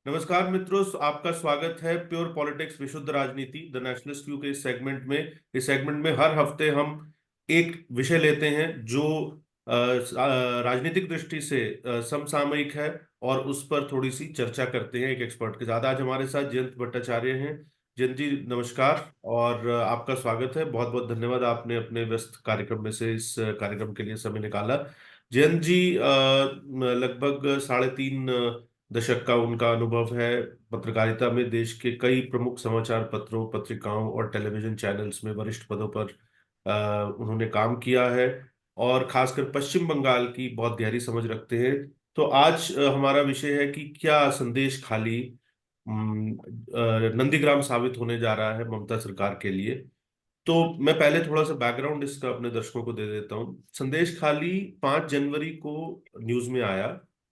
नमस्कार मित्रों, आपका स्वागत है प्योर पॉलिटिक्स विशुद्ध राजनीति द नेशनलिस्ट व्यू के इस सेगमेंट में हर हफ्ते हम एक विषय लेते हैं जो राजनीतिक दृष्टि से समसामयिक है और उस पर थोड़ी सी चर्चा करते हैं एक एक्सपर्ट के साथ। आज हमारे साथ जयंत भट्टाचार्य हैं। जयंत जी नमस्कार और आपका स्वागत है। बहुत बहुत धन्यवाद, आपने अपने व्यस्त कार्यक्रम में से इस कार्यक्रम के लिए समय निकाला। जयंत जी लगभग 3.5 दशक का उनका अनुभव है पत्रकारिता में। देश के कई प्रमुख समाचार पत्रों, पत्रिकाओं और टेलीविजन चैनल्स में वरिष्ठ पदों पर उन्होंने काम किया है और खासकर पश्चिम बंगाल की बहुत गहरी समझ रखते हैं। तो आज हमारा विषय है कि क्या संदेश खाली नंदीग्राम साबित होने जा रहा है ममता सरकार के लिए। तो मैं पहले थोड़ा सा बैकग्राउंड इसका अपने दर्शकों को दे देता हूँ। संदेश खाली 5 जनवरी को न्यूज में आया।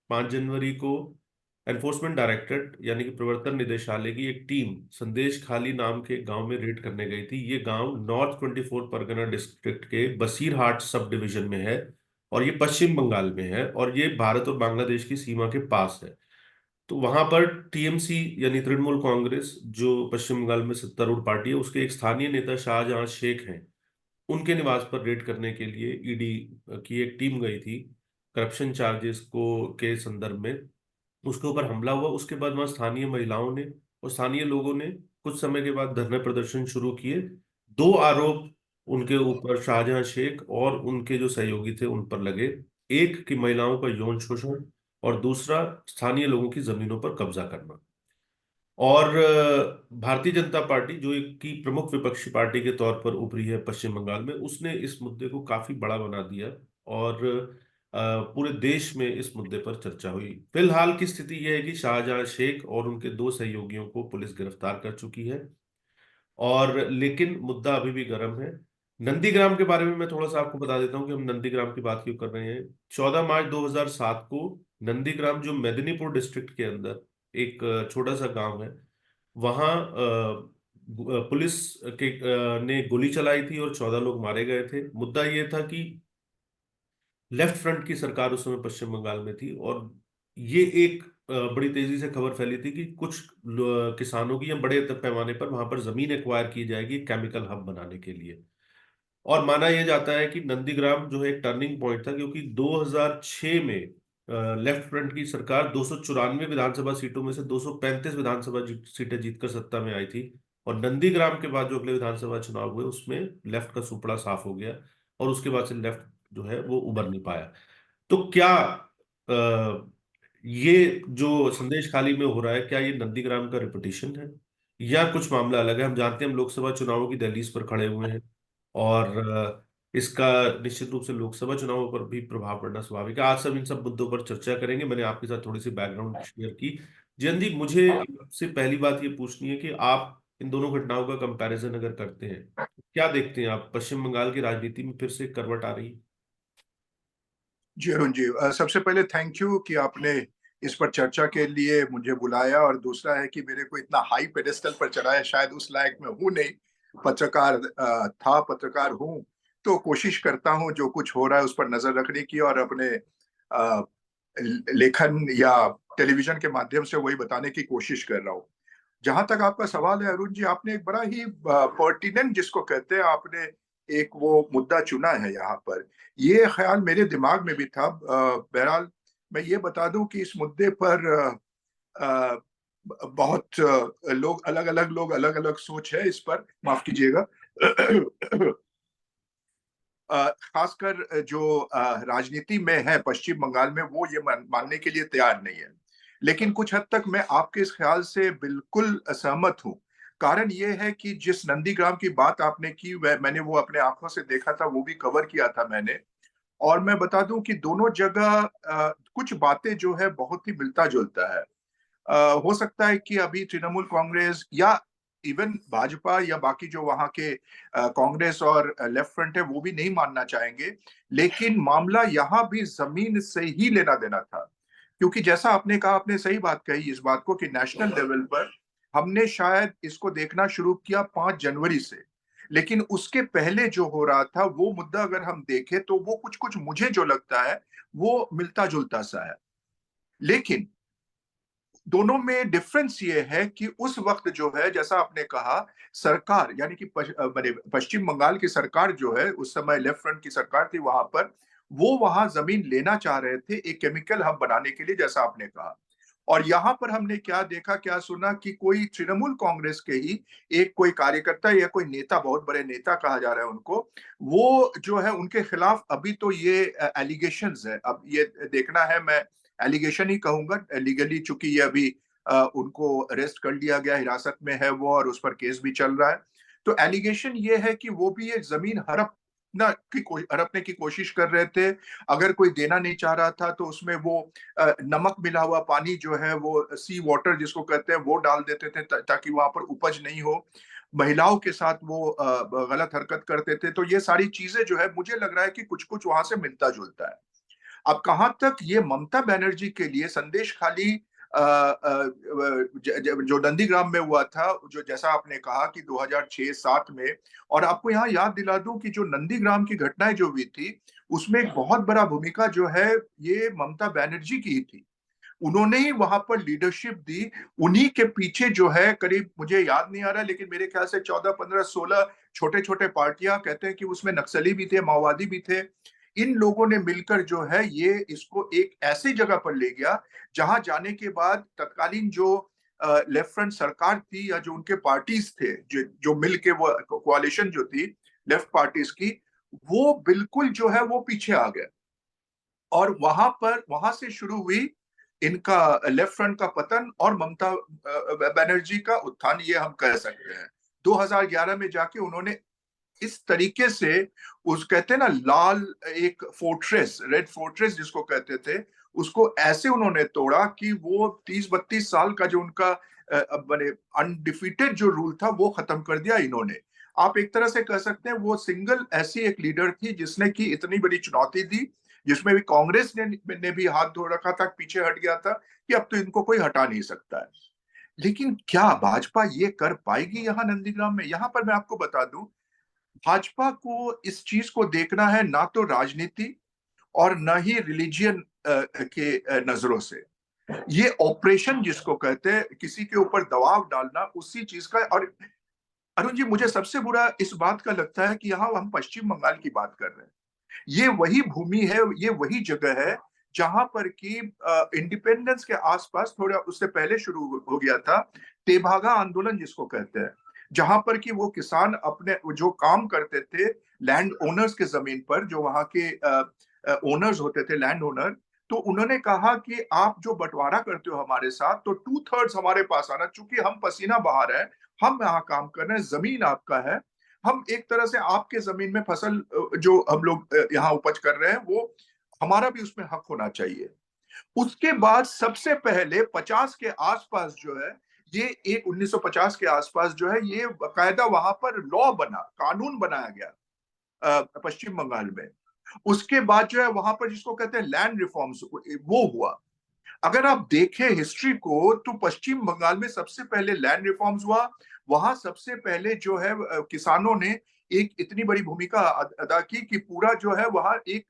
5 जनवरी को एनफोर्समेंट डायरेक्टरेट यानी कि प्रवर्तन निदेशालय की एक टीम संदेश खाली नाम के गांव में रेड करने गई थी। ये गांव नॉर्थ 24 परगना डिस्ट्रिक्ट के बसीरहाट सब डिवीजन में है और ये पश्चिम बंगाल में है और ये भारत और बांग्लादेश की सीमा के पास है। तो वहां पर टीएमसी यानी तृणमूल कांग्रेस जो पश्चिम बंगाल में सत्तारूढ़ पार्टी है, उसके एक स्थानीय नेता शाहजहां शेख हैं। उनके निवास पर रेड करने के लिए ईडी की एक टीम गई थी करप्शन चार्जेस को के संदर्भ में। उसके ऊपर हमला हुआ। उसके बाद वहां स्थानीय महिलाओं ने और स्थानीय लोगों ने कुछ समय के बाद धरना प्रदर्शन शुरू किए। दो आरोप उनके ऊपर शाहजहां शेख और उनके जो सहयोगी थे उन पर लगे। एक कि महिलाओं का यौन शोषण और दूसरा स्थानीय लोगों की जमीनों पर कब्जा करना। और भारतीय जनता पार्टी जो एक की प्रमुख विपक्षी पार्टी के तौर पर उभरी है पश्चिम बंगाल में, उसने इस मुद्दे को काफी बड़ा बना दिया और पूरे देश में इस मुद्दे पर चर्चा हुई। फिलहाल की स्थिति यह है कि शाहजहां शेख और उनके दो सहयोगियों को पुलिस गिरफ्तार कर चुकी है और लेकिन मुद्दा अभी भी गर्म है। नंदीग्राम के बारे में मैं थोड़ा सा आपको बता देता हूँ कि हम नंदीग्राम की बात क्यों कर रहे हैं। 14 मार्च 2007 को नंदीग्राम जो मेदिनीपुर डिस्ट्रिक्ट के अंदर एक छोटा सा गांव है, वहां पुलिस ने गोली चलाई थी और 14 लोग मारे गए थे। मुद्दा ये था कि लेफ्ट फ्रंट की सरकार उस समय पश्चिम बंगाल में थी और ये एक बड़ी तेजी से खबर फैली थी कि कुछ किसानों की या बड़े पैमाने पर वहां पर जमीन एक्वायर की जाएगी केमिकल हब बनाने के लिए। और माना यह जाता है कि नंदीग्राम जो है एक टर्निंग पॉइंट था क्योंकि 2006 में लेफ्ट फ्रंट की सरकार 294 विधानसभा सीटों में से 235 विधानसभा सीटें जीतकर सत्ता में आई थी। और नंदीग्राम के बाद जो अगले विधानसभा चुनाव हुए उसमें लेफ्ट का सुपड़ा साफ हो गया और उसके बाद से लेफ्ट जो है वो उभर नहीं पाया। तो क्या अ, ये जो संदेश खाली में हो रहा है, क्या ये नंदीग्राम का रिपीटिशन है या कुछ मामला अलग है? हम जानते हैं हम लोकसभा चुनावों की दहलीज पर खड़े हुए हैं और इसका निश्चित रूप से लोकसभा चुनावों पर भी प्रभाव पड़ना स्वाभाविक है। आज सब इन सब मुद्दों पर चर्चा करेंगे। मैंने आपके साथ थोड़ी सी बैकग्राउंड शेयर की। जयंत जी, मुझे आपसे पहली बात ये पूछनी है कि आप इन दोनों घटनाओं का कंपैरिजन अगर करते हैं, क्या देखते हैं आप? पश्चिम बंगाल की राजनीति में फिर से करवट आ रही है? जी अरुण जी, सबसे पहले थैंक यू कि आपने इस पर चर्चा के लिए मुझे बुलाया, और दूसरा है कि मेरे को इतना हाई पेडेस्टल पर चढ़ाया, शायद उस लायक मैं हूँ नहीं। पत्रकार था, पत्रकार हूँ, तो कोशिश करता हूँ जो कुछ हो रहा है उस पर नजर रखने की और अपने अ, लेखन या टेलीविजन के माध्यम से वही बताने की कोशिश कर रहा हूँ। जहां तक आपका सवाल है अरुण जी, आपने एक बड़ा ही पर्टिनेंट, जिसको कहते हैं, आपने एक वो मुद्दा चुना है यहाँ पर। ये ख्याल मेरे दिमाग में भी था। बहरहाल मैं ये बता दूं कि इस मुद्दे पर अ, बहुत लोग अलग अलग सोच है इस पर, माफ कीजिएगा। खासकर जो राजनीति में है पश्चिम बंगाल में, वो ये मानने के लिए तैयार नहीं है। लेकिन कुछ हद तक मैं आपके इस ख्याल से बिल्कुल असहमत हूँ। कारण ये है कि जिस नंदीग्राम की बात आपने की, वह मैंने वो अपने आंखों से देखा था, वो भी कवर किया था मैंने। और मैं बता दूं कि दोनों जगह कुछ बातें जो है बहुत ही मिलता जुलता है। हो सकता है कि अभी तृणमूल कांग्रेस या इवन भाजपा या बाकी जो वहां के कांग्रेस और लेफ्ट फ्रंट है, वो भी नहीं मानना चाहेंगे। लेकिन मामला यहाँ भी जमीन से ही लेना देना था। क्योंकि जैसा आपने कहा, आपने सही बात कही इस बात को कि नेशनल लेवल पर हमने शायद इसको देखना शुरू किया 5 जनवरी से। लेकिन उसके पहले जो हो रहा था वो मुद्दा अगर हम देखें, तो वो कुछ कुछ मुझे जो लगता है वो मिलता जुलता सा है। लेकिन दोनों में डिफरेंस ये है कि उस वक्त जो है, जैसा आपने कहा, सरकार यानी कि पश्चिम बंगाल की सरकार जो है, उस समय लेफ्ट फ्रंट की सरकार थी वहां पर, वो वहां जमीन लेना चाह रहे थे एक केमिकल हब बनाने के लिए, जैसा आपने कहा। और यहाँ पर हमने क्या देखा, क्या सुना कि कोई तृणमूल कांग्रेस के ही एक कोई कार्यकर्ता या कोई नेता, बहुत बड़े नेता कहा जा रहा है उनको, वो जो है उनके खिलाफ अभी तो ये एलिगेशंस है, अब ये देखना है, मैं एलिगेशन ही कहूंगा लीगली, चूंकि ये अभी उनको अरेस्ट कर लिया गया, हिरासत में है वो, और उस पर केस भी चल रहा है। तो एलिगेशन ये है कि वो भी ये जमीन हड़पने की कोशिश कर रहे थे। अगर कोई देना नहीं चाह रहा था तो उसमें वो नमक मिला हुआ पानी जो है, वो सी वाटर जिसको कहते हैं, वो डाल देते थे ताकि वहां पर उपज नहीं हो। महिलाओं के साथ वो गलत हरकत करते थे। तो ये सारी चीजें जो है, मुझे लग रहा है कि कुछ कुछ वहां से मिलता जुलता है। अब कहां तक ये ममता बनर्जी के लिए संदेश खाली जो नंदीग्राम में हुआ था, जो जैसा आपने कहा कि 2006-7 में, और आपको यहाँ याद दिला दूं कि जो नंदीग्राम की घटनाएं जो हुई थी, उसमें एक बहुत बड़ा भूमिका जो है ये ममता बनर्जी की ही थी। उन्होंने ही वहां पर लीडरशिप दी। उन्हीं के पीछे जो है, करीब मुझे याद नहीं आ रहा, लेकिन मेरे ख्याल से 14, 15, 16 छोटे छोटे पार्टियां, कहते हैं कि उसमें नक्सली भी थे, माओवादी भी थे। इन लोगों ने मिलकर जो है ये इसको एक ऐसी जगह पर ले गया जहां जाने के बाद तत्कालीन जो लेफ्ट फ्रंट सरकार थी, या जो उनके पार्टीज थे, जो जो मिल के वो कोalition जो थी लेफ्ट पार्टीज की, वो बिल्कुल जो है वो पीछे आ गए। और वहां से शुरू हुई इनका लेफ्ट फ्रंट का पतन और ममता बनर्जी का उत्थान, ये हम कह सकते हैं। 2011 में जाके उन्होंने इस तरीके से, उस कहते हैं ना लाल, एक फोर्ट्रेस, रेड फोर्ट्रेस जिसको कहते थे, उसको ऐसे उन्होंने तोड़ा कि वो 30-32 साल का जो उनका बने अनडिफीटेड जो रूल था, वो खत्म कर दिया इन्होंने। आप एक तरह से कह सकते हैं वो सिंगल ऐसी एक लीडर थी जिसने की इतनी बड़ी चुनौती दी, जिसमें भी कांग्रेस ने भी हाथ धो रखा था, पीछे हट गया था कि अब तो इनको कोई हटा नहीं सकता है। लेकिन क्या भाजपा ये कर पाएगी यहाँ नंदीग्राम में? यहाँ पर मैं आपको बता दूं, भाजपा को इस चीज को देखना है ना तो राजनीति और ना ही रिलीजियन के नजरों से। ये ऑपरेशन जिसको कहते हैं, किसी के ऊपर दबाव डालना, उसी चीज का। और अरुण जी, मुझे सबसे बुरा इस बात का लगता है कि यहाँ हम पश्चिम बंगाल की बात कर रहे हैं। ये वही भूमि है, ये वही जगह है जहां पर कि इंडिपेंडेंस के आसपास, थोड़ा उससे पहले शुरू हो गया था तेभागा आंदोलन जिसको कहते हैं, जहां पर कि वो किसान अपने जो काम करते थे लैंड ओनर्स के जमीन पर, जो वहां के ओनर्स होते थे, लैंड ओनर, तो उन्होंने कहा कि आप जो बंटवारा करते हो हमारे साथ, तो 2/3 हमारे पास आना, चूंकि हम पसीना बहा रहे हैं, हम यहाँ काम कर रहे हैं, जमीन आपका है, हम एक तरह से आपके जमीन में फसल जो हम लोग यहाँ उपज कर रहे हैं, वो हमारा भी उसमें हक होना चाहिए। उसके बाद सबसे पहले 50 के आसपास जो है, ये एक 1950 के आसपास जो है, ये बाकायदा वहां पर लॉ बना, कानून बनाया गया पश्चिम बंगाल में। उसके बाद जो है वहां पर जिसको कहते हैं लैंड रिफॉर्म्स, वो हुआ। अगर आप देखें हिस्ट्री को, तो पश्चिम बंगाल में सबसे पहले लैंड रिफॉर्म्स हुआ। वहां सबसे पहले जो है किसानों ने एक इतनी बड़ी भूमिका अदा की कि पूरा जो है वहां एक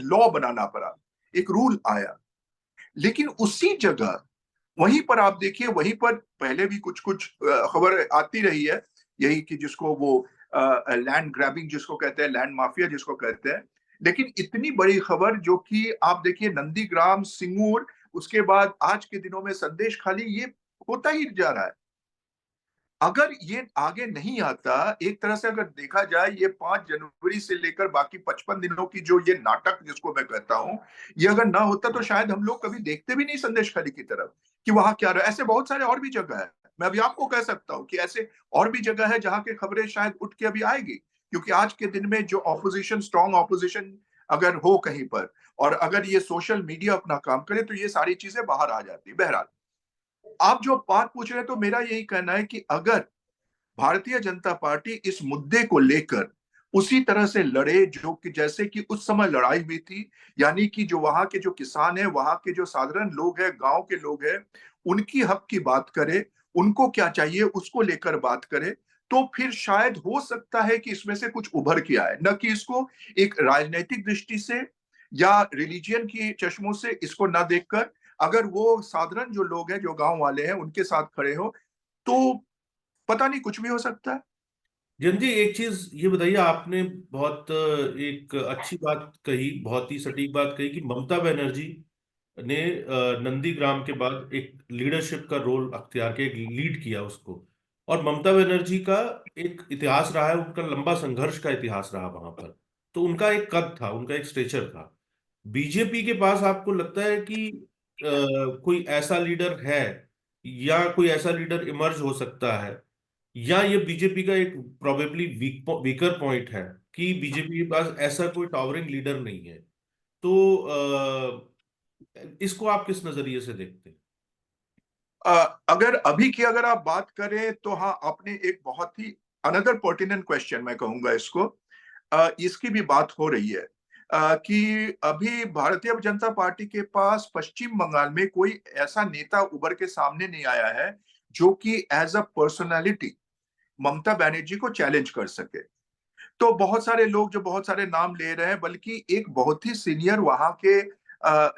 लॉ बनाना पड़ा, एक रूल आया। लेकिन उसी जगह, वहीं पर आप देखिए, वहीं पर पहले भी कुछ कुछ खबर आती रही है, यही कि जिसको वो लैंड ग्रैबिंग जिसको कहते हैं, लैंड माफिया जिसको कहते हैं। लेकिन इतनी बड़ी खबर जो कि आप देखिए नंदीग्राम, सिंगूर, उसके बाद आज के दिनों में संदेश खाली, ये होता ही जा रहा है। अगर ये आगे नहीं आता, एक तरह से अगर देखा जाए, ये 5 जनवरी से लेकर बाकी 55 दिनों की जो ये नाटक जिसको मैं कहता हूं, ये अगर ना होता तो शायद हम लोग कभी देखते भी नहीं संदेश खाली की तरफ कि वहां क्या रहा। ऐसे बहुत सारे और भी जगह है, मैं अभी आपको कह सकता हूं कि ऐसे और भी जगह है जहां की खबरें शायद उठ के अभी आएगी, क्योंकि आज के दिन में जो ऑपोजिशन, स्ट्रॉन्ग ऑपोजिशन अगर हो कहीं पर, और अगर ये सोशल मीडिया अपना काम करे, तो ये सारी चीजें बाहर आ जाती। बहरहाल, आप जो बात पूछ रहे हैं, तो मेरा यही कहना है कि अगर भारतीय जनता पार्टी इस मुद्दे को लेकर उसी तरह से लड़े जो कि जैसे कि उस समय लड़ाई हुई थी, यानी कि जो वहां के जो किसान हैं, वहां के जो साधारण लोग हैं, गांव के लोग हैं, उनकी हक की बात करे, उनको क्या चाहिए उसको लेकर बात करे, तो फिर शायद हो सकता है कि इसमें से कुछ उभर के आए, न कि इसको एक राजनीतिक दृष्टि से या रिलीजियन की चश्मों से इसको ना देखकर, अगर वो साधारण जो लोग हैं, जो गांव वाले हैं, उनके साथ खड़े हो तो पता नहीं, कुछ भी हो सकता है। जन जी, एक चीज ये बताइए, आपने बहुत एक अच्छी बात कही, बहुत ही सटीक बात कही कि ममता बनर्जी ने नंदीग्राम के बाद एक लीडरशिप का रोल अख्तियार किया, एक लीड किया उसको। और ममता बनर्जी का एक इतिहास रहा है, उनका लंबा संघर्ष का इतिहास रहा वहां पर। तो उनका एक कद था, उनका एक स्टेचर था। बीजेपी के पास आपको लगता है कि कोई ऐसा लीडर है, या कोई ऐसा लीडर इमर्ज हो सकता है, या ये बीजेपी का एक प्रोबेबली वीकर पॉइंट है कि बीजेपी के पास ऐसा कोई टॉवरिंग लीडर नहीं है? तो इसको आप किस नजरिए से देखते हैं? अगर अभी की अगर आप बात करें तो हाँ, आपने एक बहुत ही अनदर पर्टिनेंट क्वेश्चन मैं कहूंगा इसको, इसकी भी बात हो रही है कि अभी भारतीय जनता पार्टी के पास पश्चिम बंगाल में कोई ऐसा नेता उभर के सामने नहीं आया है जो कि as a personality Mamata Banerjee को चैलेंज कर सके। तो बहुत सारे लोग जो बहुत सारे नाम ले रहे हैं, बल्कि एक बहुत ही सीनियर वहां के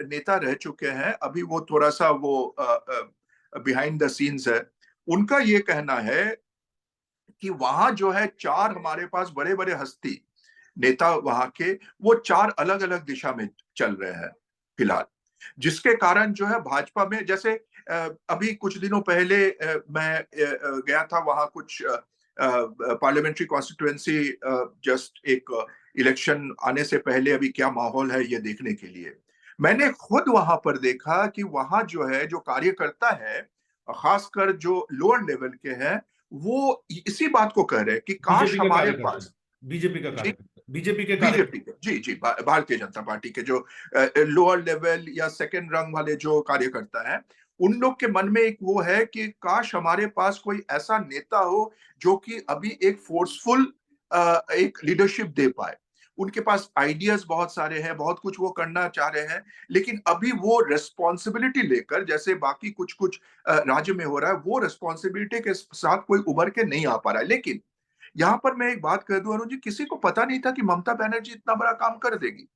नेता रह चुके हैं, अभी वो थोड़ा सा वो बिहाइंड द सीन्स है। उनका ये कहना है कि वहां जो है चार हमारे पास बड़े बड़े हस्ती नेता वहां के, वो चार अलग अलग दिशा में चल रहे हैं फिलहाल, जिसके कारण जो है भाजपा में जैसे अभी कुछ दिनों पहले मैं गया था वहां कुछ पार्लियामेंट्री कॉन्स्टिट्युएंसी, जस्ट एक इलेक्शन आने से पहले अभी क्या माहौल है ये देखने के लिए। मैंने खुद वहां पर देखा कि वहां जो है जो कार्यकर्ता है, खासकर जो लोअर लेवल के हैं, वो इसी बात को कह रहे हैं कि काश बीजेपी का हमारे कार्यकर्ता, पास। बीजेपी का जी, कार्यकर्ता, बीजेपी के बीजेपी कार्यकर्ता। के, जी जी, भारतीय जनता पार्टी के जो लोअर लेवल या सेकंड रंग वाले जो कार्यकर्ता हैं, उन लोग के मन में एक वो है कि काश हमारे पास कोई ऐसा नेता हो जो कि अभी एक फोर्सफुल एक लीडरशिप दे पाए। उनके पास आइडियाज बहुत सारे हैं, बहुत कुछ वो करना चाह रहे हैं, लेकिन अभी वो रेस्पॉन्सिबिलिटी लेकर, जैसे बाकी कुछ कुछ राज्य में हो रहा है, वो रेस्पॉन्सिबिलिटी के साथ कोई उभर के नहीं आ पा रहा है। लेकिन यहां पर मैं एक बात कह दूं अरुण जी, किसी को पता नहीं था कि ममता बनर्जी इतना बड़ा काम कर देगी।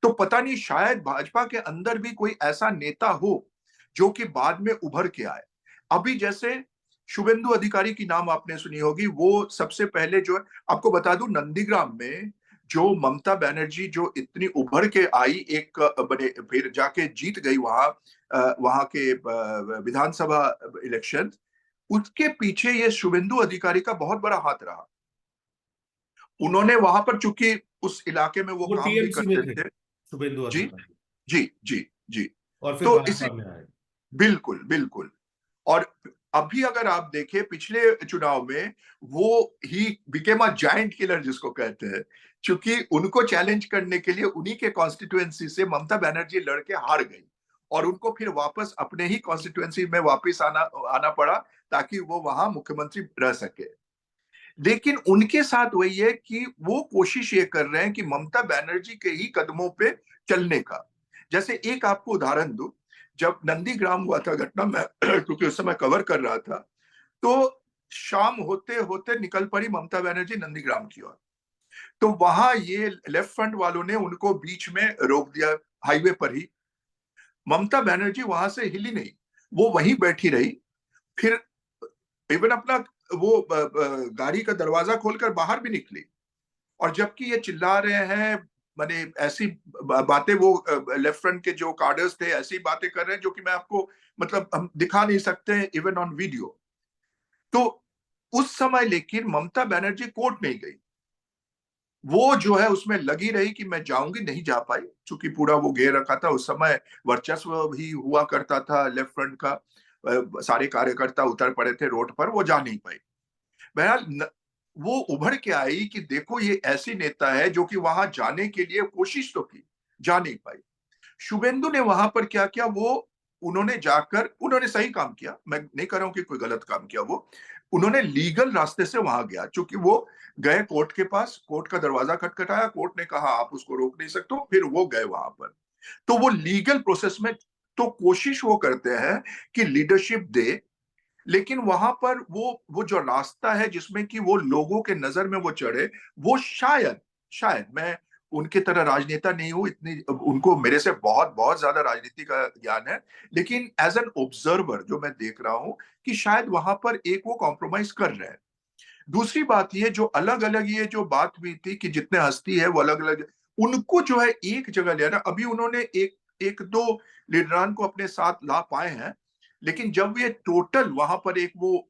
तो पता नहीं, शायद भाजपा के अंदर भी कोई ऐसा नेता हो जो कि बाद में उभर के आए। अभी जैसे शुभेंदु अधिकारी की नाम आपने सुनी होगी, वो सबसे पहले जो है, आपको बता दूं नंदीग्राम में जो ममता बनर्जी जो इतनी उभर के आई, एक बड़े फिर जाके जीत गई वहां, वहां के विधानसभा इलेक्शन, उसके पीछे ये शुभेंदु अधिकारी का बहुत बड़ा हाथ रहा। उन्होंने वहां पर, चूंकि उस इलाके में वो वो काम भी टीएमसी में करते थे, थे। शुभेंदु जी अधिकारी। जी जी जी। और फिर तो इसी, भाजपा में आए। बिल्कुल बिल्कुल। और अभी अगर आप देखें पिछले चुनाव में, वो he became a giant killer जिसको कहते हैं, क्योंकि उनको चैलेंज करने के लिए उन्हीं के कॉन्स्टिट्युएंसी से ममता बनर्जी लड़के हार गई, और उनको फिर वापस अपने ही कॉन्स्टिट्युएंसी में वापस आना आना पड़ा ताकि वो वहां मुख्यमंत्री रह सके। लेकिन उनके साथ वही है कि वो कोशिश ये कर रहे हैं कि ममता बनर्जी के ही कदमों पे चलने का। जैसे एक आपको उदाहरण दूं, जब नंदीग्राम हुआ था घटना, मैं क्योंकि उस समय कवर कर रहा था, तो शाम होते होते निकल पड़ी ममता बनर्जी नंदीग्राम की ओर। तो वहां ये लेफ्ट फ्रंट वालों ने उनको बीच में रोक दिया, हाईवे पर ही। ममता बनर्जी वहां से हिली नहीं, वो वहीं बैठी रही। फिर इवन अपना वो गाड़ी का दरवाजा खोलकर बाहर भी निकली। और जबकि ये चिल्ला रहे हैं, माने ऐसी बातें, वो लेफ्ट फ्रंट के जो कार्डर्स थे ऐसी बातें कर रहे हैं जो कि मैं आपको, मतलब हम दिखा नहीं सकते इवन ऑन वीडियो। तो उस समय लेकिन ममता बनर्जी कोर्ट नहीं गई, वो जो है उसमें लगी रही कि मैं जाऊंगी, नहीं जा पाई, क्योंकि पूरा वो घेर रखा था उस समय, वर्चस्व भी हुआ करता था लेफ्ट फ्रंट का, सारे कार्यकर्ता उतर पड़े थे रोड पर, वो जा नहीं पाई। बहरहाल वो उभर के आई कि देखो ये ऐसी नेता है जो कि वहां जाने के लिए कोशिश तो की, जा नहीं पाई। शुभेंदु ने वहां पर क्या किया, वो उन्होंने जाकर, उन्होंने सही काम किया, मैं नहीं कर रहा हूं कि कोई गलत काम किया, वो उन्होंने लीगल रास्ते से वहां गया, क्योंकि वो गए कोर्ट के पास, कोर्ट का दरवाजा खटखटाया, कोर्ट ने कहा आप उसको रोक नहीं सकते, फिर वो गए वहां पर। तो वो लीगल प्रोसेस में, तो कोशिश वो करते हैं कि लीडरशिप दे, लेकिन वहां पर वो जो रास्ता है जिसमें कि वो लोगों के नजर में वो चढ़े, वो शायद शायद मैं उनके तरह राजनेता नहीं हूं, इतनी उनको मेरे से बहुत बहुत ज्यादा राजनीति का ज्ञान है, लेकिन एज एन ऑब्जर्वर जो मैं देख रहा हूं कि शायद वहां पर एक वो कॉम्प्रोमाइज कर रहे हैं। दूसरी बात ये जो अलग अलग ये जो बात हुई थी कि जितने हस्ती है वो अलग अलग, उनको जो है एक जगह ले आना। अभी उन्होंने एक एक दो लीडरान को अपने साथ ला पाए हैं, लेकिन जब ये टोटल वहां पर एक वो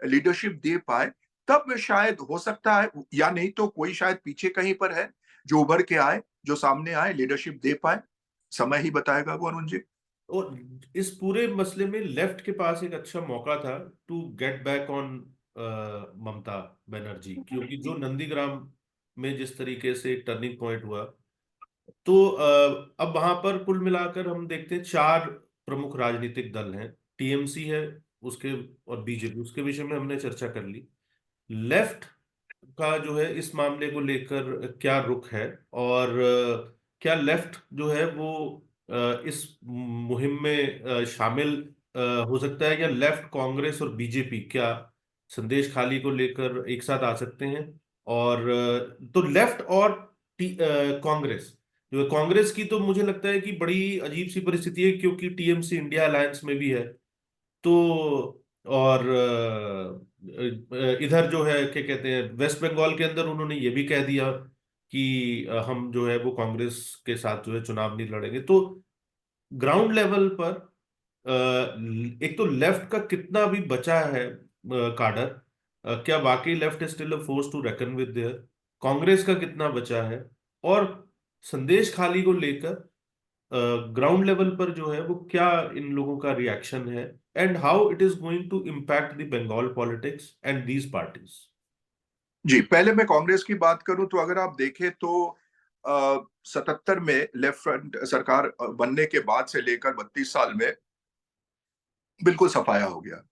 लीडरशिप दे पाए, तब शायद हो सकता है, या नहीं तो कोई शायद पीछे कहीं पर है जो उभर के आए, जो सामने आए, लीडरशिप दे पाए। समय ही बताएगा वो, अरुण जी। और इस पूरे मसले में लेफ्ट के पास एक अच्छा मौका था to get back on Mamata Banerjee, क्योंकि जो नंदीग्राम में जिस तरीके से टर्निंग पॉइंट हुआ, तो अब वहां पर कुल मिलाकर हम देखते हैं चार प्रमुख राजनीतिक दल हैं। टीएमसी है उसके, और बीजेपी, उसके विषय में हमने चर्चा कर ली। लेफ्ट का जो है इस मामले को लेकर क्या रुख है, और क्या लेफ्ट जो है वो इस मुहिम में शामिल हो सकता है, या लेफ्ट, कांग्रेस और बीजेपी क्या संदेश खाली को लेकर एक साथ आ सकते हैं? और तो लेफ्ट और कांग्रेस, जो है कांग्रेस की, तो मुझे लगता है कि बड़ी अजीब सी परिस्थिति है, क्योंकि टीएमसी इंडिया अलायंस में भी है। तो और इधर जो है क्या कहते हैं, वेस्ट बंगाल के अंदर उन्होंने ये भी कह दिया कि हम जो है वो कांग्रेस के साथ जो है चुनाव नहीं लड़ेंगे। तो ग्राउंड लेवल पर एक तो लेफ्ट का कितना भी बचा है काडर, क्या वाकई left is still a force to reckon with there? Congress का कितना बचा है? और संदेश खाली को लेकर ग्राउंड लेवल पर जो है वो क्या इन लोगों का रिएक्शन है, and how it is going to impact the Bengal politics and these parties? जी, पहले मैं कांग्रेस की बात करूं तो अगर आप देखें तो 77 में लेफ्ट फ्रंट सरकार बनने के बाद से लेकर 32 साल में बिल्कुल सफाया हो गया।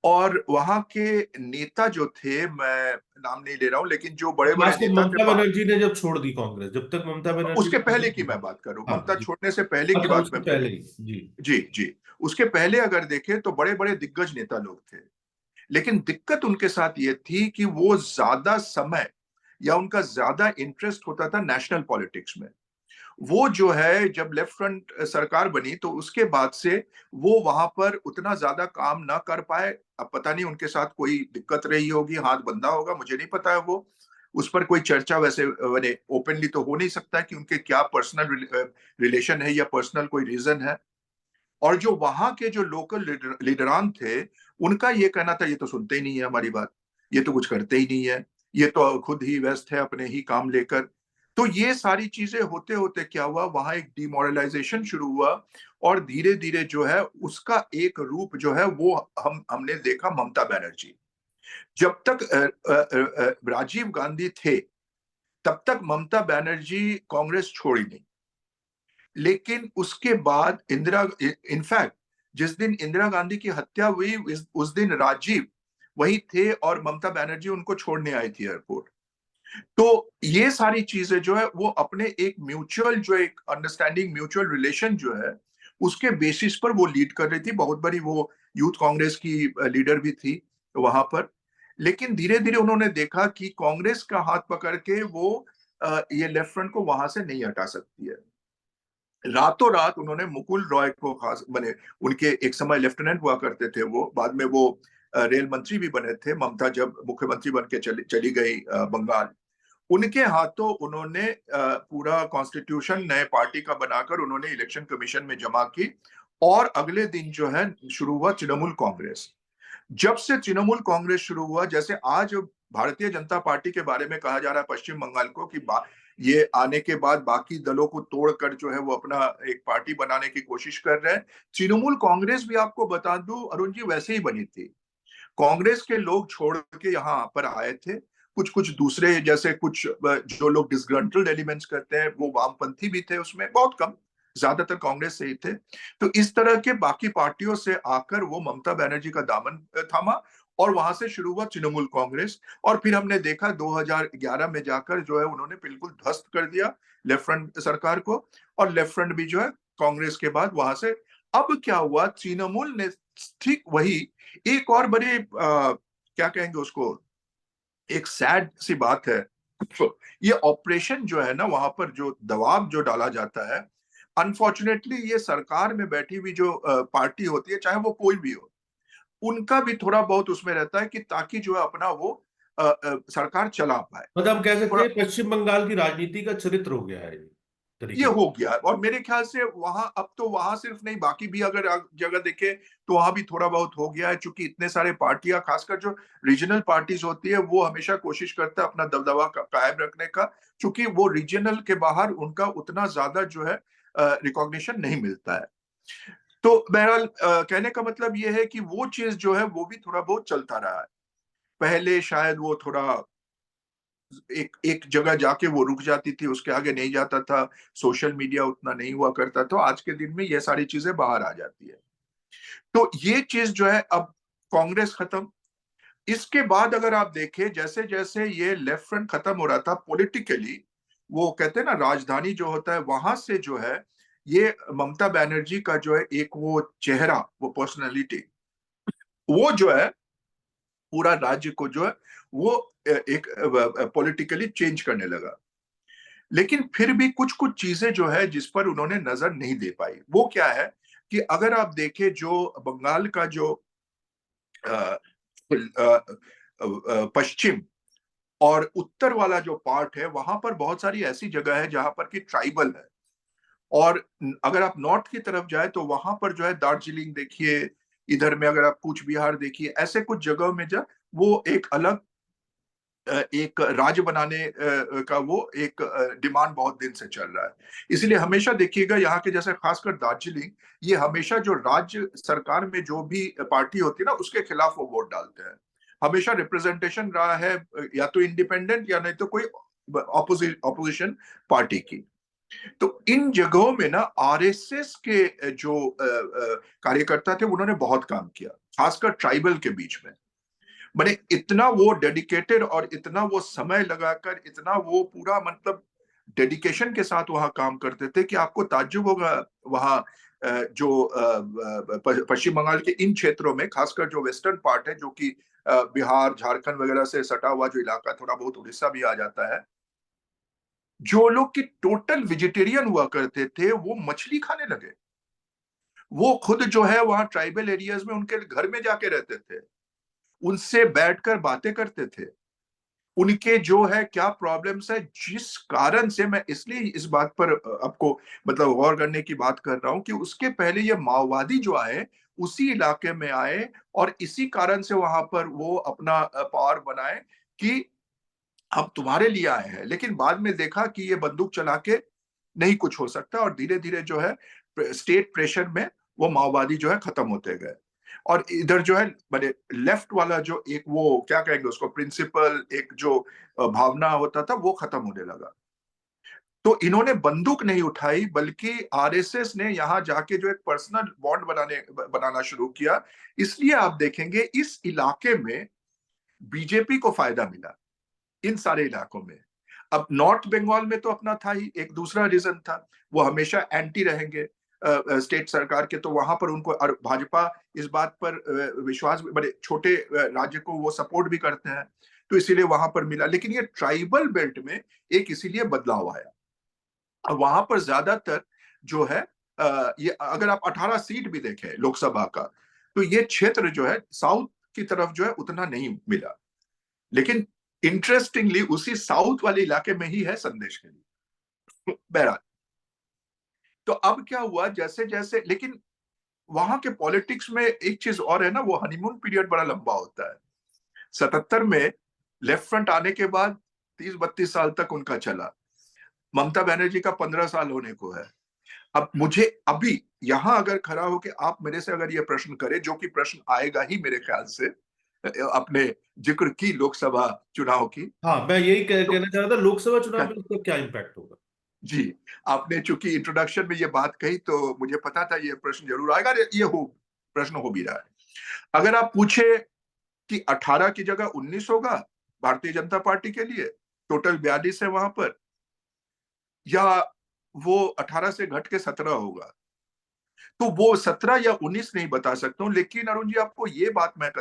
और वहां के नेता जो थे, मैं नाम नहीं ले रहा हूं, लेकिन जो बड़े बड़े खासकर नेता थे ममता बनर्जी ने जब छोड़ दी कांग्रेस, जब तक ममता बनर्जी उसके पहले कांग्रेस की में मैं थी। बात करूं, हाँ ममता जी। छोड़ने से पहले की अच्छा, बात उससे मैं पहले करूं। ही जी। जी जी। उसके पहले अगर देखें तो बड़े बड़े दिग्गज नेता लोग थे, लेकिन दिक्कत उनके साथ ये थी कि वो ज्यादा समय या उनका ज्यादा इंटरेस्ट होता था नेशनल पॉलिटिक्स में। वो जो है जब लेफ्ट फ्रंट सरकार बनी तो उसके बाद से वो वहां पर उतना ज्यादा काम ना कर पाए। अब पता नहीं उनके साथ कोई दिक्कत रही होगी, हाथ बंधा होगा, मुझे नहीं पता है वो, उस पर कोई चर्चा वैसे मैंने ओपनली तो हो नहीं सकता कि उनके क्या पर्सनल रिलेशन है या पर्सनल कोई रीजन है। और जो वहां के जो लोकल लीडरान थे, उनका ये कहना था ये तो सुनते ही नहीं है हमारी बात, ये तो कुछ करते ही नहीं है, ये तो खुद ही व्यस्त है अपने ही काम लेकर। तो ये सारी चीजें होते होते क्या हुआ, वहां एक डिमोरलाइजेशन शुरू हुआ। और धीरे धीरे जो है उसका एक रूप जो है वो हमने देखा ममता बनर्जी। जब तक राजीव गांधी थे तब तक ममता बनर्जी कांग्रेस छोड़ी नहीं। लेकिन उसके बाद इंदिरा, इनफैक्ट जिस दिन इंदिरा गांधी की हत्या हुई उस दिन राजीव वही थे और ममता बनर्जी उनको छोड़ने आई थी एयरपोर्ट। तो ये सारी चीजें जो है वो अपने एक म्यूचुअल जो एक अंडरस्टैंडिंग, म्यूचुअल रिलेशन जो है उसके बेसिस पर वो लीड कर रही थी। बहुत बड़ी वो यूथ कांग्रेस की लीडर भी थी वहां पर। लेकिन धीरे धीरे उन्होंने देखा कि कांग्रेस का हाथ पकड़ के वो ये लेफ्ट फ्रंट को वहां से नहीं हटा सकती है। रातों रात उन्होंने मुकुल रॉय को खास बने, उनके एक समय लेफ्टिनेंट हुआ करते थे वो, बाद में वो रेल मंत्री भी बने थे ममता जब मुख्यमंत्री बन के चली गई बंगाल। उनके हाथों उन्होंने पूरा कॉन्स्टिट्यूशन नए पार्टी का बनाकर उन्होंने इलेक्शन कमीशन में जमा की। और अगले दिन जो है शुरू हुआ तृणमूल कांग्रेस। जब से तृणमूल कांग्रेस शुरू हुआ, जैसे आज भारतीय जनता पार्टी के बारे में कहा जा रहा है पश्चिम बंगाल को कि ये आने के बाद बाकी दलों को तोड़कर जो है वो अपना एक पार्टी बनाने की कोशिश कर रहे हैं। तृणमूल कांग्रेस भी आपको बता दूं अरुण जी वैसे ही बनी थी। कांग्रेस के लोग छोड़ के यहाँ पर आए थे, कुछ कुछ दूसरे जैसे कुछ जो लोग डिसग्रंटल्ड एलिमेंट्स करते हैं वो वामपंथी भी थे उसमें, बहुत कम, ज्यादातर कांग्रेस से ही थे। तो इस तरह के बाकी पार्टियों से आकर वो ममता बनर्जी का दामन थामा और वहां से शुरू हुआ तृणमूल कांग्रेस। और फिर हमने देखा 2011 में जाकर जो है उन्होंने बिल्कुल ध्वस्त कर दिया लेफ्ट फ्रंट सरकार को। और लेफ्ट फ्रंट भी जो है कांग्रेस के बाद वहां से, अब क्या हुआ, तृणमूल ने ठीक वही एक और बड़ी क्या कहेंगे उसको, एक सैड सी बात है तो ये ऑपरेशन जो है ना, वहां पर जो दबाव जो डाला जाता है, अनफॉर्चुनेटली ये सरकार में बैठी हुई जो पार्टी होती है, चाहे वो कोई भी हो, उनका भी थोड़ा बहुत उसमें रहता है कि ताकि जो है अपना वो सरकार चला पाए। मतलब हम कह सकते थोड़ा हैं पश्चिम बंगाल की राजनीति का चरित्र हो गया है ये ये तरीके से। हो गया, और मेरे ख्याल से वहां, अब तो वहां सिर्फ नहीं, बाकी भी अगर जगह देखे तो वहां भी थोड़ा बहुत हो गया है, क्योंकि इतने सारे पार्टियां, खासकर जो रीजनल पार्टीज होती है, वो हमेशा कोशिश करता है अपना दबदबा कायम रखने का, क्योंकि वो रीजनल के बाहर उनका उतना ज्यादा जो है रिकॉग्निशन नहीं मिलता है। तो बहरहाल कहने का मतलब ये है कि वो चीज जो है वो भी थोड़ा बहुत चलता रहा है। पहले शायद वो थोड़ा एक एक जगह जाके वो रुक जाती थी, उसके आगे नहीं जाता था, सोशल मीडिया उतना नहीं हुआ करता, तो आज के दिन में ये सारी चीजें बाहर आ जाती है। तो ये चीज जो है, अब कांग्रेस खत्म। इसके बाद अगर आप देखें, जैसे जैसे ये लेफ्ट फ्रंट खत्म हो रहा था पॉलिटिकली, वो कहते हैं ना राजधानी जो होता है, वहां से जो है ये ममता बनर्जी का जो है एक वो चेहरा, वो पर्सनैलिटी, वो जो है पूरा राज्य को जो है वो एक पॉलिटिकली चेंज करने लगा। लेकिन फिर भी कुछ कुछ चीजें जो है जिस पर उन्होंने नजर नहीं दे पाई, वो क्या है कि अगर आप देखें जो बंगाल का जो अ, पश्चिम और उत्तर वाला जो पार्ट है, वहां पर बहुत सारी ऐसी जगह है जहां पर कि ट्राइबल है। और अगर आप नॉर्थ की तरफ जाए तो वहां पर जो है दार्जिलिंग देखिए, इधर में अगर आप कूच बिहार देखिए, ऐसे कुछ जगहों में जो वो एक अलग एक राज्य बनाने का वो एक डिमांड बहुत दिन से चल रहा है। इसलिए हमेशा देखिएगा यहाँ के, जैसे खासकर दार्जिलिंग, ये हमेशा जो राज्य सरकार में जो भी पार्टी होती है ना, उसके खिलाफ वो वोट डालते हैं। हमेशा रिप्रेजेंटेशन रहा है या तो इंडिपेंडेंट या नहीं तो कोई ऑपोजिशन पार्टी की। तो इन जगहों में ना आरएसएस के जो कार्यकर्ता थे, उन्होंने बहुत काम किया, खासकर ट्राइबल के बीच में। मैंने इतना वो डेडिकेटेड और इतना वो समय लगाकर, इतना वो पूरा मतलब डेडिकेशन के साथ वहां काम करते थे कि आपको ताज्जुब होगा। वहां जो पश्चिम बंगाल के इन क्षेत्रों में, खासकर जो वेस्टर्न पार्ट है, जो कि बिहार झारखंड वगैरह से सटा हुआ जो इलाका, थोड़ा बहुत उड़ीसा भी आ जाता है, जो लोग की टोटल वेजिटेरियन हुआ करते थे, वो मछली खाने लगे। वो खुद जो है वहां ट्राइबल एरियाज में उनके घर में जाके रहते थे, उनसे बैठकर बातें करते थे, उनके जो है क्या प्रॉब्लम्स है, जिस कारण से मैं इसलिए इस बात पर आपको मतलब गौर करने की बात कर रहा हूं कि उसके पहले ये माओवादी जो आए, उसी इलाके में आए, और इसी कारण से वहां पर वो अपना पावर बनाए कि हम तुम्हारे लिए आए हैं। लेकिन बाद में देखा कि ये बंदूक चला के नहीं कुछ हो सकता, और धीरे धीरे जो है स्टेट प्रेशर में वो माओवादी जो है खत्म होते गए। और इधर जो है मैंने लेफ्ट वाला जो एक वो क्या कहेंगे उसको, प्रिंसिपल एक जो भावना होता था, वो खत्म होने लगा। तो इन्होंने बंदूक नहीं उठाई, बल्कि आरएसएस ने यहां जाके जो एक पर्सनल बॉन्ड बनाना शुरू किया। इसलिए आप देखेंगे इस इलाके में बीजेपी को फायदा मिला, इन सारे इलाकों में। अब नॉर्थ बंगाल में तो अपना था ही, एक दूसरा रीजन था, वो हमेशा एंटी रहेंगे स्टेट सरकार के, तो वहां पर उनको, और भाजपा इस बात पर विश्वास, बड़े छोटे राज्य को वो सपोर्ट भी करते हैं, तो इसीलिए वहां पर मिला। लेकिन ये ट्राइबल बेल्ट में एक इसीलिए बदलाव आया, और वहां पर ज्यादातर जो है ये अगर आप 18 सीट भी देखें लोकसभा का, तो ये क्षेत्र जो है साउथ की तरफ जो है उतना नहीं मिला। लेकिन इंटरेस्टिंगली उसी साउथ वाले इलाके में ही है संदेश के लिए। बहरहाल, तो अब क्या हुआ, जैसे जैसे, लेकिन वहां के पॉलिटिक्स में एक चीज और है ना, वो हनीमून पीरियड बड़ा लंबा होता है। 77 में लेफ्ट फ्रंट आने के बाद 30-32 साल तक उनका चला। ममता बनर्जी का 15 साल होने को है। अब मुझे अभी यहां अगर खड़ा हो के आप मेरे से अगर ये प्रश्न करें, जो कि प्रश्न आएगा ही मेरे ख्याल से, अपने जिक्र की लोकसभा चुनाव की, हाँ, मैं यही तो कहना चाह रहा था, लोकसभा चुनाव में इसका क्या इम्पैक्ट होगा। जी, आपने चूंकि इंट्रोडक्शन में ये बात कही, तो मुझे पता था ये प्रश्न जरूर आएगा, ये हो प्रश्न हो भी रहा है। अगर आप पूछे कि 18 की जगह 19 होगा भारतीय जनता पार्टी के लिए, टोटल 42 है वहां पर, या वो 18 से घट के 17 होगा, तो वो 17 या 19 नहीं बता सकता हूं। लेकिन अरुण जी, आपको ये बात मैं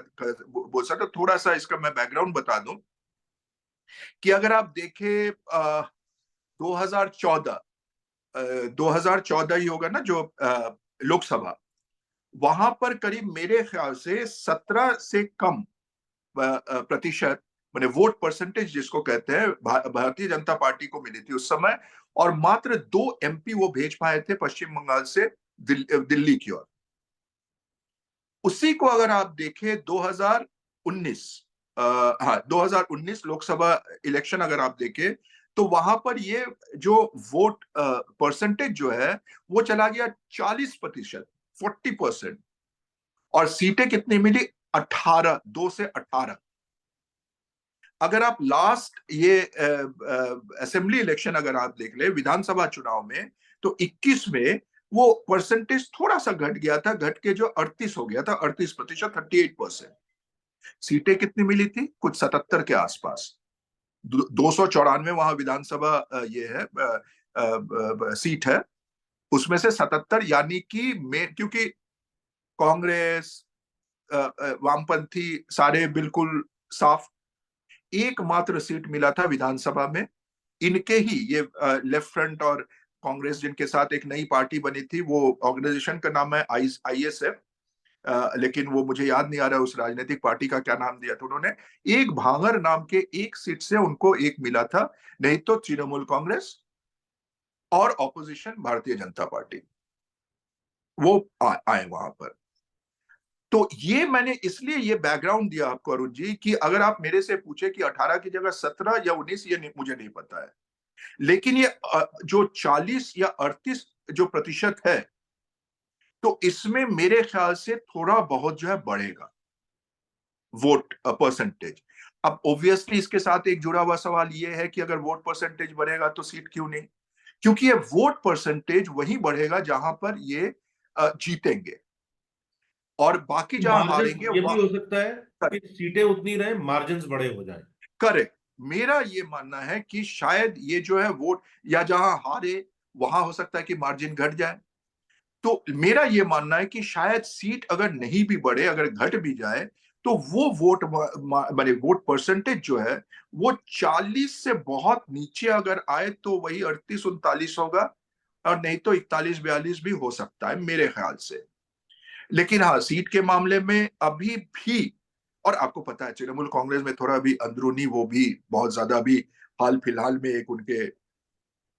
बोल सकता हूं, थोड़ा सा इसका मैं बैकग्राउंड बता दूं। कि अगर आप देखें 2014, 2014 ही होगा ना जो लोकसभा, वहां पर करीब मेरे ख्याल से 17 से कम प्रतिशत, माने वोट परसेंटेज जिसको कहते हैं, भारतीय जनता पार्टी को मिली थी उस समय। और मात्र 2 MP वो भेज पाए थे पश्चिम बंगाल से दिल्ली की ओर। उसी को अगर आप देखें 2019, हाँ 2019 लोकसभा इलेक्शन अगर आप देखें, तो वहां पर ये जो वोट परसेंटेज जो है वो चला गया 40%, 40%। और सीटें कितनी मिली? 18, 2 से 18। अगर आप लास्ट ये असेंबली इलेक्शन अगर आप देख ले, विधानसभा चुनाव में, तो 21 में वो परसेंटेज थोड़ा सा घट गया था, घट के जो 38 हो गया था, 38%, 38%। सीटें कितनी मिली थी? कुछ 77 के आसपास। 294 वहां विधानसभा ये है सीट है, उसमें से 77, यानी कि क्योंकि कांग्रेस, वामपंथी सारे बिल्कुल साफ। एकमात्र सीट मिला था विधानसभा में इनके ही, ये लेफ्ट फ्रंट और कांग्रेस जिनके साथ एक नई पार्टी बनी थी, वो ऑर्गेनाइजेशन का नाम है ISF, लेकिन वो मुझे याद नहीं आ रहा उस राजनीतिक पार्टी का क्या नाम दिया था उन्होंने। एक भांगर नाम के एक सीट से उनको एक मिला था, नहीं तो तृणमूल कांग्रेस और ऑपोजिशन भारतीय जनता पार्टी वो आए वहां पर। तो ये मैंने इसलिए ये बैकग्राउंड दिया आपको अरुण जी, कि अगर आप मेरे से पूछे कि 18 की जगह 17 या 19, ये नहीं, मुझे नहीं पता है। लेकिन ये जो 40 या 38 जो प्रतिशत है, तो इसमें मेरे ख्याल से थोड़ा बहुत जो है बढ़ेगा वोट परसेंटेज। अब ऑब्वियसली इसके साथ एक जुड़ा हुआ सवाल ये है कि अगर वोट परसेंटेज बढ़ेगा तो सीट क्यों नहीं? क्योंकि ये वोट परसेंटेज वही बढ़ेगा जहां पर ये जीतेंगे, और बाकी जहां मार्जिन हारेंगे ये भी वहां। हो सकता है कि सीटें उतनी रहे, मार्जिन बड़े हो जाए। करेक्ट। मेरा ये मानना है कि शायद ये जो है वोट, या जहां हारे वहां हो सकता है कि मार्जिन घट जाए। तो मेरा ये मानना है कि शायद सीट अगर नहीं भी बढ़े, अगर घट भी जाए, तो वो वोट माने वोट परसेंटेज जो है वो 40 से बहुत नीचे अगर आए तो वही 38-39 होगा, और नहीं तो 41-42 भी हो सकता है मेरे ख्याल से। लेकिन हाँ, सीट के मामले में अभी भी, और आपको पता है तृणमूल कांग्रेस में थोड़ा भी अंदरूनी, वो भी बहुत ज्यादा भी, हाल फिलहाल में एक उनके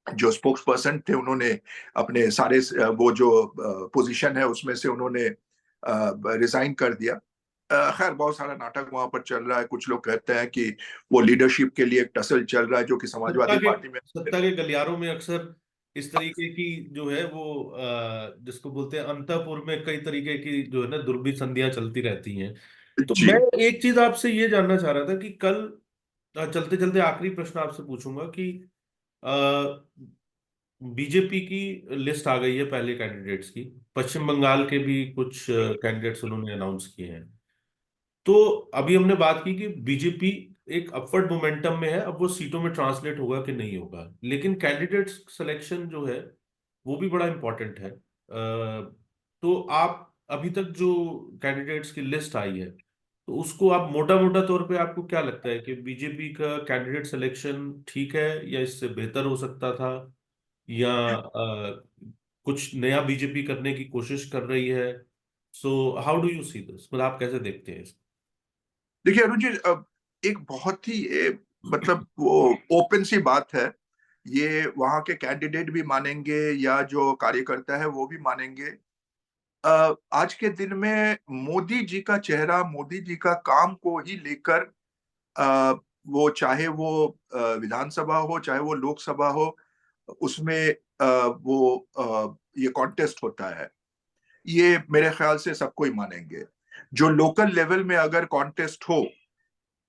जो स्पोक्स पर्सन थे, उन्होंने अपने सारे वो जो पोजीशन है उसमें से उन्होंने रिजाइन कर दिया। खैर बहुत सारा नाटक वहां पर चल रहा है, कुछ लोग कहते हैं कि वो लीडरशिप के लिए एक टसल चल रहा है जो कि सत्ता समाजवादी के पार्टी में। सत्ता के गलियारों में अक्सर इस तरीके की जो है वो जिसको बोलते हैं अंतःपुर में कई तरीके की जो है ना दुर्भी संधियां चलती रहती हैं। तो जी। मैं एक चीज आपसे ये जानना चाह रहा था कि कल चलते चलते आखिरी प्रश्न आपसे पूछूंगा कि बीजेपी की लिस्ट आ गई है पहले कैंडिडेट्स की। पश्चिम बंगाल के भी कुछ कैंडिडेट्स उन्होंने अनाउंस किए हैं। तो अभी हमने बात की कि बीजेपी एक अपवर्ड मोमेंटम में है, अब वो सीटों में ट्रांसलेट होगा कि नहीं होगा, लेकिन कैंडिडेट सिलेक्शन जो है वो भी बड़ा इंपॉर्टेंट है। तो आप अभी तक जो कैंडिडेट्स की लिस्ट आई है, तो उसको आप मोटा मोटा तौर पे आपको क्या लगता है कि बीजेपी का कैंडिडेट सिलेक्शन ठीक है या इससे बेहतर हो सकता था, या कुछ नया बीजेपी करने की कोशिश कर रही है? So how do you see this, मतलब आप कैसे देखते हैं इसको? देखिए अरुण जी, एक बहुत ही मतलब वो ओपन सी बात है, ये वहां के कैंडिडेट भी मानेंगे या जो कार्यकर्ता है वो भी मानेंगे। आज के दिन में मोदी जी का चेहरा, मोदी जी का काम को ही लेकर, अ, वो चाहे वो विधानसभा हो चाहे वो लोकसभा हो, उसमें वो ये कॉन्टेस्ट होता है, ये मेरे ख्याल से सबको ही मानेंगे। जो लोकल लेवल में अगर कॉन्टेस्ट हो,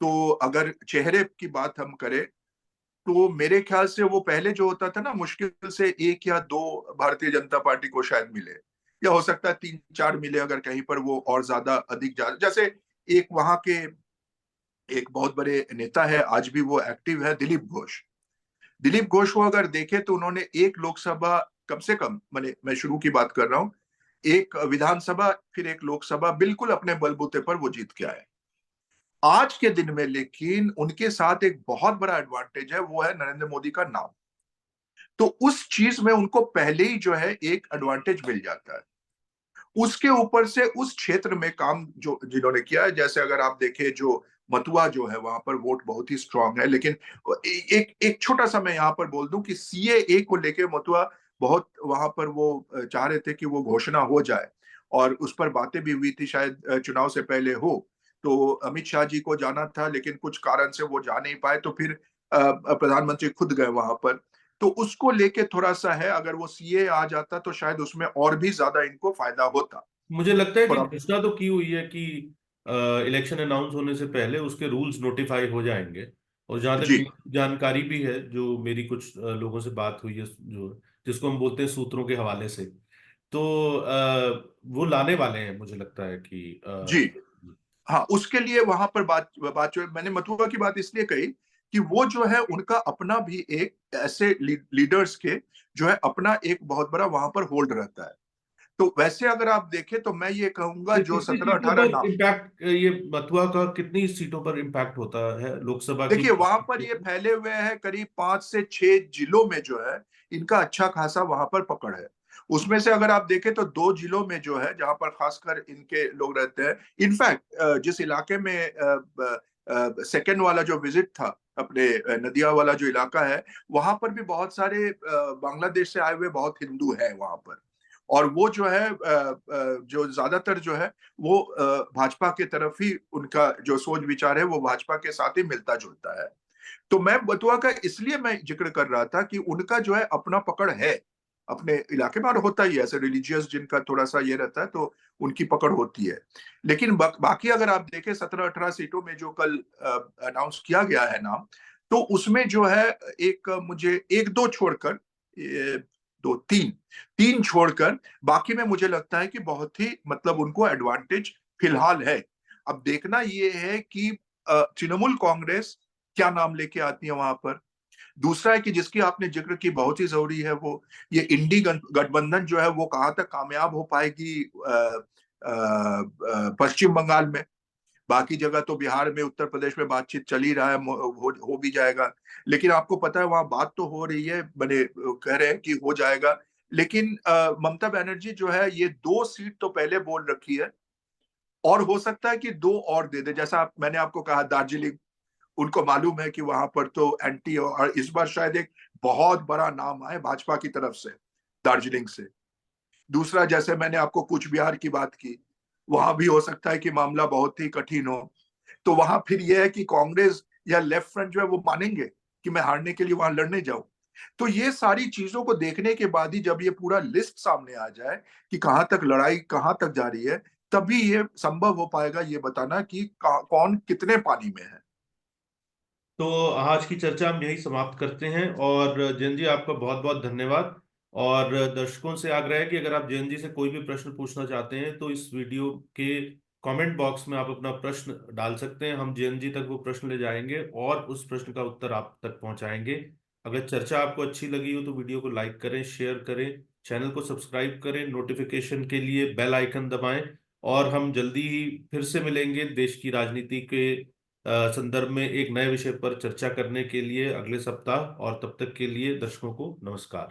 तो अगर चेहरे की बात हम करें, तो मेरे ख्याल से वो पहले जो होता था ना, मुश्किल से एक या दो भारतीय जनता पार्टी को शायद मिले, या हो सकता है 3-4 मिले अगर कहीं पर वो और ज्यादा अधिक जैसे एक वहां के एक बहुत बड़े नेता है, आज भी वो एक्टिव है, दिलीप घोष। दिलीप घोष को अगर देखे तो उन्होंने एक लोकसभा, कम से कम, मैं शुरू की बात कर रहा हूं, एक विधानसभा फिर एक लोकसभा बिल्कुल अपने बलबूते पर वो जीत के आए। आज के दिन में लेकिन उनके साथ एक बहुत बड़ा एडवांटेज है, वो है नरेंद्र मोदी का नाम। तो उस चीज में उनको पहले ही जो है एक एडवांटेज मिल जाता है। उसके ऊपर से उस क्षेत्र में काम जो जिन्होंने किया है, जैसे अगर आप देखें जो मथुआ जो है वहां पर वोट बहुत ही स्ट्रांग है, लेकिन एक एक छोटा सा मैं यहाँ पर बोल दूं कि सीएए को लेके मथुआ बहुत वहां पर वो चाह रहे थे कि वो घोषणा हो जाए, और उस पर बातें भी हुई थी शायद चुनाव से पहले हो। तो अमित शाह जी को जाना था, लेकिन कुछ कारण से वो जा नहीं पाए, तो फिर प्रधानमंत्री खुद गए वहां पर। तो उसको लेके थोड़ा सा है, अगर वो सीए आ जाता तो शायद उसमें और भी ज्यादा इनको फायदा होता। मुझे लगता है कि थोड़ा। घोषणा तो की हुई है कि इलेक्शन अनाउंस होने से पहले उसके रूल्स नोटिफाई हो जाएंगे। और जहां तक जी। मेरी जानकारी भी है, जो मेरी कुछ लोगों से बात हुई है, जो जिसको हम बोलते हैं सूत्रों के हवाले से, तो वो लाने वाले हैं, मुझे लगता है कि जी। हाँ, उसके लिए वहां पर बात जो मैंने मथुरा की बात इसलिए कही कि वो जो है उनका अपना भी एक ऐसे लीडर्स के जो है अपना एक बहुत बड़ा वहां पर होल्ड रहता है। तो वैसे अगर आप देखें तो मैं ये कहूंगा ये जो कितनी सत्रह सीटों अठारह पर नाम। इम्पैक्ट, ये मथुआ का कितनी सीटों पर इम्पैक्ट होता है लोकसभा की? देखिए वहां पर ये फैले हुए हैं, करीब 5 से 6 जिलों में जो है इनका अच्छा खासा वहां पर पकड़ है। उसमें से अगर आप देखें तो 2 जिलों में जो है जहां पर खासकर इनके लोग रहते हैं। इनफैक्ट जिस इलाके में सेकेंड वाला जो विजिट था, अपने नदिया वाला जो इलाका है, वहां पर भी बहुत सारे बांग्लादेश से आए हुए बहुत हिंदू हैं वहां पर। और वो जो है जो ज्यादातर जो है वो भाजपा के तरफ ही उनका जो सोच विचार है वो भाजपा के साथ ही मिलता जुलता है। तो मैं बतुआ का इसलिए मैं जिक्र कर रहा था कि उनका जो है अपना पकड़ है अपने इलाके में, और होता ही है ऐसे रिलीजियस जिनका थोड़ा सा ये रहता है तो उनकी पकड़ होती है। लेकिन बाकी अगर आप देखें 17-18 सीटों में जो कल अनाउंस किया गया है नाम, तो उसमें जो है एक मुझे एक दो छोड़कर, दो तीन तीन छोड़कर बाकी में मुझे लगता है कि बहुत ही मतलब उनको एडवांटेज फिलहाल है। अब देखना ये है कि तृणमूल कांग्रेस क्या नाम लेके आती है वहां पर। दूसरा है कि जिसकी आपने जिक्र की बहुत ही जरूरी है, वो ये इंडी गठबंधन जो है वो कहाँ तक कामयाब हो पाएगी पश्चिम बंगाल में। बाकी जगह तो बिहार में उत्तर प्रदेश में बातचीत चल ही रहा है, हो भी जाएगा। लेकिन आपको पता है वहां बात तो हो रही है, बने कह रहे हैं कि हो जाएगा। लेकिन ममता बनर्जी जो है ये 2 सीट तो पहले बोल रखी है, और हो सकता है कि 2 और दे दे, जैसा मैंने आपको कहा दार्जिलिंग। उनको मालूम है कि वहां पर तो एंटी, और इस बार शायद एक बहुत बड़ा नाम आए भाजपा की तरफ से दार्जिलिंग से। दूसरा, जैसे मैंने आपको कूच बिहार की बात की, वहां भी हो सकता है कि मामला बहुत ही कठिन हो। तो वहां फिर यह है कि कांग्रेस या लेफ्ट फ्रंट जो है वो मानेंगे कि मैं हारने के लिए वहां लड़ने जाऊं। तो ये सारी चीजों को देखने के बाद ही जब ये पूरा लिस्ट सामने आ जाए कि कहां तक लड़ाई कहां तक जा रही है, तभी ये संभव हो पाएगा ये बताना कि कौन कितने पानी में है। तो आज की चर्चा हम यही समाप्त करते हैं। और जयंत जी, आपका बहुत बहुत धन्यवाद। और दर्शकों से आग्रह है कि अगर आप जयंत जी से कोई भी प्रश्न पूछना चाहते हैं तो इस वीडियो के कमेंट बॉक्स में आप अपना प्रश्न डाल सकते हैं। हम जयंत जी तक वो प्रश्न ले जाएंगे और उस प्रश्न का उत्तर आप तक पहुंचाएंगे। अगर चर्चा आपको अच्छी लगी हो तो वीडियो को लाइक करें, शेयर करें, चैनल को सब्सक्राइब करें, नोटिफिकेशन के लिए बेल आइकन दबाएं। और हम जल्दी ही फिर से मिलेंगे देश की राजनीति के संदर्भ में एक नए विषय पर चर्चा करने के लिए अगले सप्ताह। और तब तक के लिए दर्शकों को नमस्कार।